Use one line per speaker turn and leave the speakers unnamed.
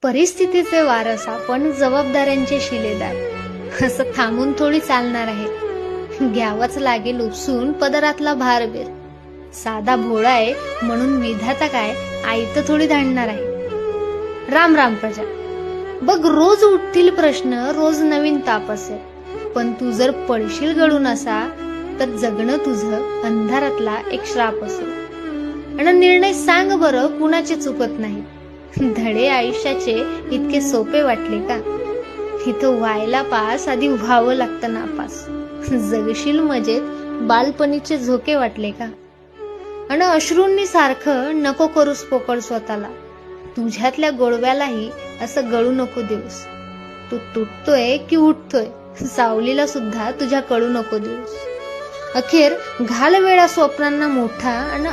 परिस्थितीचे वारस आपण, जबाबदाऱ्यांचे शिलेदार. असं थांबून थोडी चालणार आहे. घ्यावाच लागेल उपसून पदरातला भारबीर. साधा भोळा आहे म्हणून विधाता काय आयतं थोडी धाडणार आहे. राम राम प्रजा. बघ, रोज उठतील प्रश्न, रोज नवीन ताप असेल, पण तू जर पडशील गळून असा तर जगणं तुझं अंधारातला एक श्राप असेल. आणि निर्णय सांग बरं, कुणाचे चुकत नाही. धडे आयुष्याचे इतके सोपे वाटले का? इथं व्हायला पास आधी व्हावं लागतं नापास. जगशील मजेत बालपणीचे झोके वाटले का? आणि अश्रूंनी सारखं नको करूस पोकळ स्वतःला. तुझ्यातल्या गोडव्यालाही असं गळू नको देऊस. तू तुटतोय की उठतोय सावलीला सुद्धा तुझ्या कळू नको देऊस. अखेर घाल वेळा स्वप्नांना मोठा आणि